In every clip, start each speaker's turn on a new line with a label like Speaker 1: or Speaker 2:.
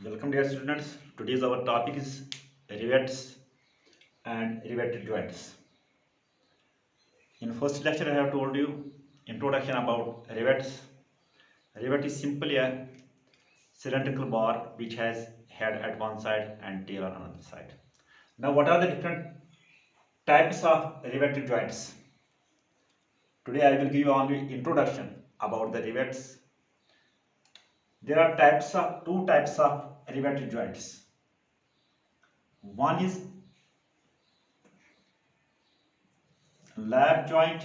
Speaker 1: Welcome dear students. Today's our topic is rivets and riveted joints. In first lecture I have told you introduction about rivets. Rivet is simply a cylindrical bar which has head at one side and tail on another side. Now what are the different types of riveted joints? Today I will give you only introduction about the rivets. There are two types of riveted joints. One is lap joint,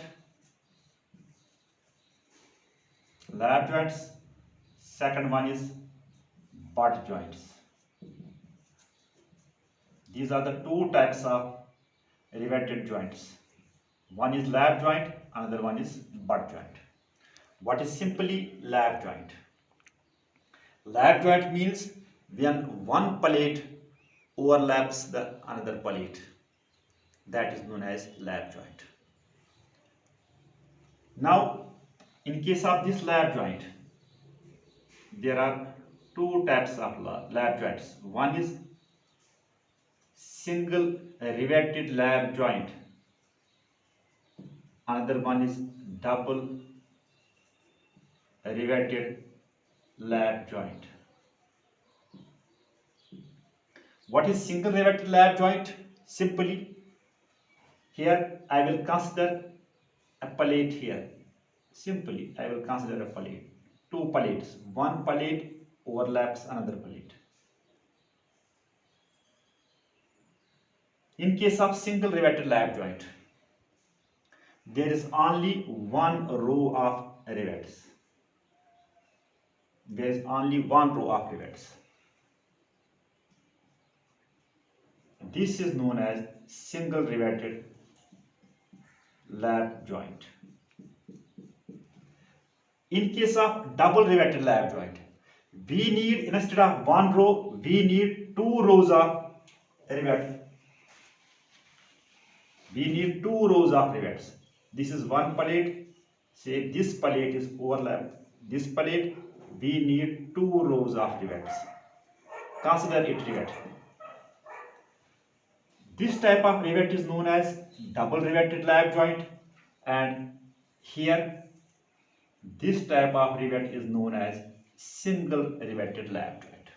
Speaker 1: lap joints. Second one is butt joints. These are the two types of riveted joints. One is lap joint, another one is butt joint. What is simply lap joint? Lap joint means when one plate overlaps the another plate. That is known as lap joint. Now, in case of this lap joint, there are two types of lap joints. One is single riveted lap joint. Another one is double riveted lap joint. What is single riveted lap joint? Simply, here I will consider a plate here. Simply, I will consider a plate. Two plates. One plate overlaps another plate. In case of single riveted lap joint, there is only one row of rivets. There is only one row of rivets. This is known as single riveted lap joint. In case of double riveted lap joint, we need, instead of one row, we need two rows of rivets. We need two rows of rivets. This is one plate. Say this plate is overlapped. This plate, we need two rows of rivets. Consider it rivet. This type of rivet is known as double riveted lap joint, and here this type of rivet is known as single riveted lap joint.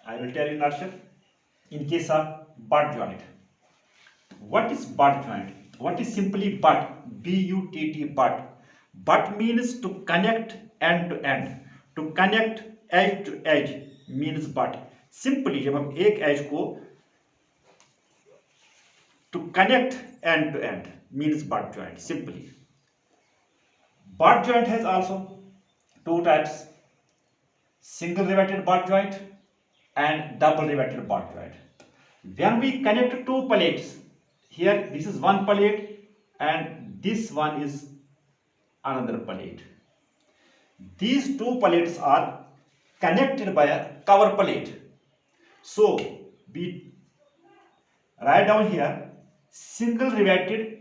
Speaker 1: I will tell you in a nutshell. In case of butt joint, what is butt joint? What is simply butt? B-U-T-T, butt. Butt means to connect end to end. To connect edge to edge means butt. Simply जब हम एक edge को to connect end to end means butt joint. Simply. Butt joint has also two types: single riveted butt joint and double riveted butt joint. When we connect two plates, here this is one plate and this one is another plate. These two plates are connected by a cover plate. So we write down here single riveted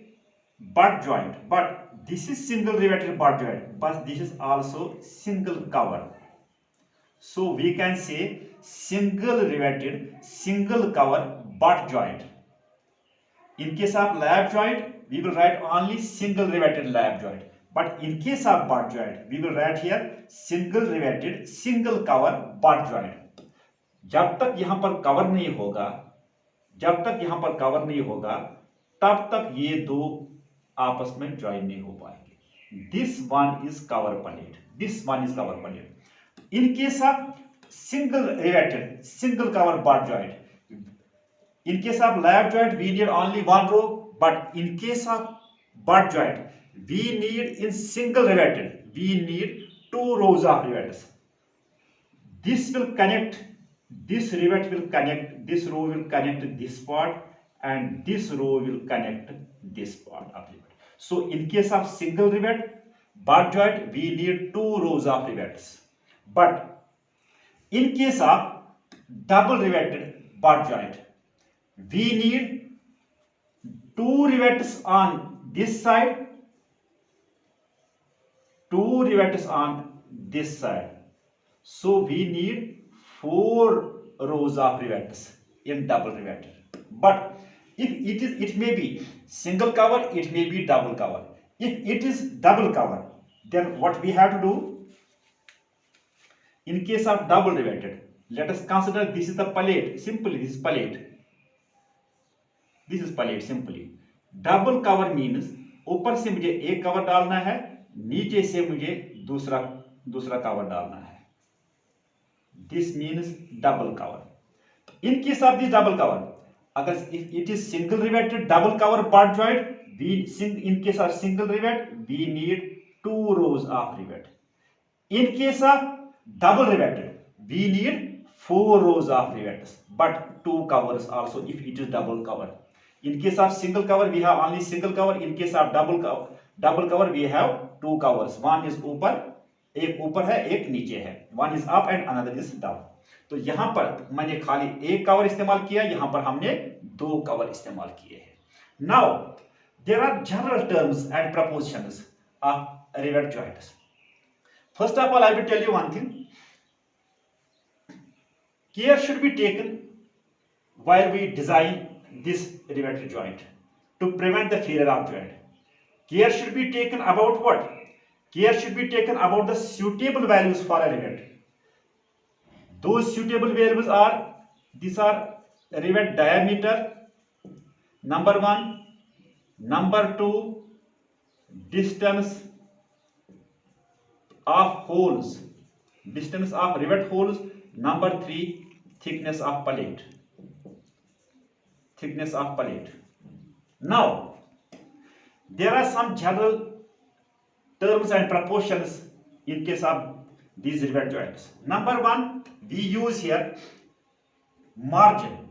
Speaker 1: butt joint, but this is single riveted butt joint, but this is also single cover. So we can say single riveted, single cover butt joint. In case of lap joint, we will write only single riveted lap joint. But in case of butt joint, we will write here single riveted, single cover butt joint. जब तक यहाँ पर cover नहीं होगा, जब तक यहाँ पर कवर नहीं होगा, तब तक ये दो आपस में ज्वाइन नहीं हो पाएंगे. This one is cover plate. This one is cover plate. In case of single riveted, single cover butt joint, in case of lap joint, we need only one row, but in case of butt joint, we need in single riveted, we need two rows of rivets. This will connect, this rivet will connect, this row will connect this part, and this row will connect this part of rivet. So in case of single rivet, butt joint, we need two rows of rivets. But in case of double riveted butt joint, we need two rivets on this side, two rivets on this side. So we need 4 rows of rivets in double rivet. But if it may be single cover, it may be double cover. If it is double cover, then what we have to do in case of double riveted, let us consider this is the palette. Simply this is palette. This is palette simply. Double cover means ऊपर से मुझे एक cover डालना है, नीचे से मुझे दूसरा कवर डालना है. This means double cover. In case of this double cover, अगर if it is single riveted double cover butt joint, in case of single rivet we need 2 rows of rivet. In case of double riveted we need 4 rows of rivets, but 2 covers also if it is double cover. In case of single cover we have only single cover. In case of double cover we have 2 covers. One is ऊपर, एक ऊपर है एक नीचे है. One is up and another is down. तो यहाँ पर मैंने खाली एक कवर इस्तेमाल किया, यहाँ पर हमने 2 कवर इस्तेमाल किए हैं. Now there are general terms and propositions of rivet joints. First of all, I will tell you one thing. Care should be taken while we design this rivet joint to prevent the failure of joint. Care should be taken about what? Care should be taken about the suitable values for a rivet. Those suitable values are, these are rivet diameter, number 1, number 2, distance of holes, distance of rivet holes, number 3, thickness of palette. Thickness of palette. Now, there are some general terms and proportions in case of these rivet joints. Number 1, we use here margin.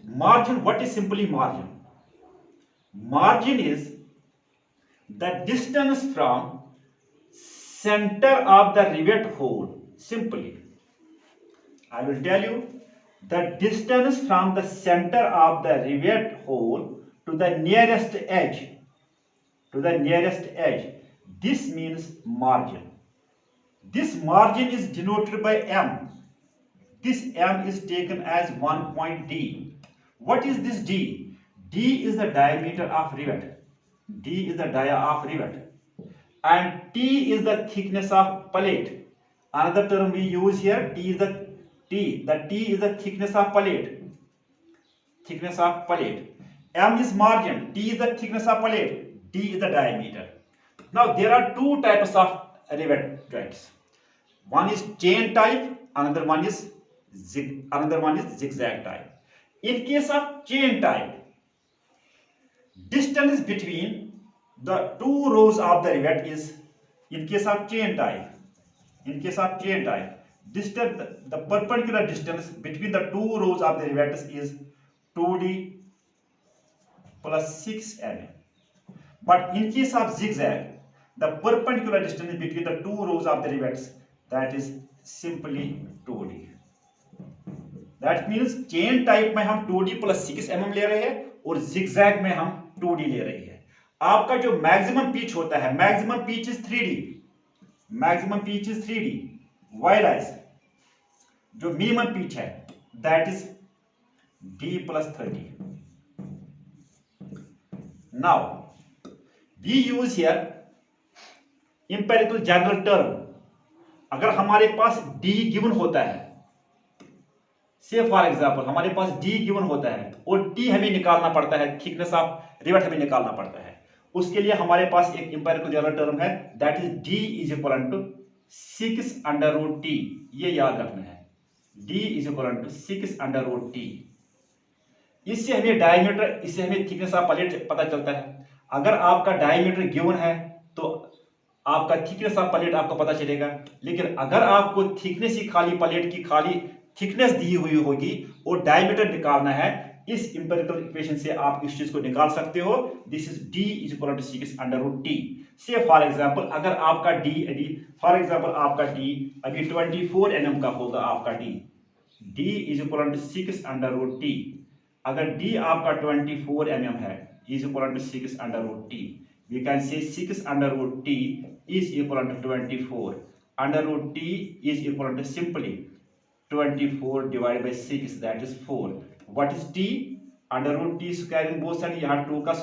Speaker 1: Margin, what is simply margin? Margin is the distance from center of the rivet hole. Simply, I will tell you, the distance from the center of the rivet hole to the nearest edge. This means margin. This margin is denoted by M. This M is taken as 1 point D. What is this D? D is the diameter of rivet. D is the dia of rivet. And T is the thickness of palette. Another term we use here, T is the T is the thickness of palette. Thickness of palette. M is margin, T is the thickness of palette, D is the diameter. Now there are 2 types of rivet joints. One is chain type, another one is zigzag type. In case of chain type, distance between the 2 rows of the rivet is, in case of chain type, distance, the perpendicular distance between the 2 rows of the rivets is 2D plus 6 mm. But in case of zigzag, the perpendicular distance between the 2 rows of the rivets, that is simply 2D. That means chain type में हम 2D plus 6 mm ले रहे हैं और zigzag में हम 2D ले रहे हैं. आपका जो मैक्सिमम पिच होता है, maximum pitch is 3D, while as जो मिनिमम पिच है that is D plus 30. Now we use here empirical general term. अगर हमारे पास D given होता है, से फॉर एग्जाम्पल हमारे पास D गिवन होता है और T हमें निकालना पड़ता है, थिकनेस ऑफ रिवेट हमें निकालना पड़ता है, उसके लिए हमारे पास एक इंपेरिकल जनरल टर्म है, that is D is equal to 6 under root T. ये याद रखना है, D is equal to 6 under root T. इससे हमें डायमीटर, इससे हमें थिकनेस ऑफ प्लेट पता चलता है. अगर आपका डायमीटर गिवन है तो आपका थिकनेस ऑफ प्लेट आपको पता चलेगा, लेकिन अगर आपको थिकनेस ही खाली प्लेट की खाली थिकनेस दी हुई होगी और डायमीटर निकालना है, इस इंपेरिकल इक्वेशन से आप इस चीज को निकाल सकते हो. This is D is equal to 6 under root T. Say for example अगर आपका आपका D अभी 24 mm का होगा, आपका D is equal to 6 under root T. अगर D आपका 24 mm है is equal to 6 under root T, we can say 6 under root T is equal to 24. Under root T is equal to simply 24 divided by 6, that is 4. What is t? Under root t square in both sides. यहाँ 2 का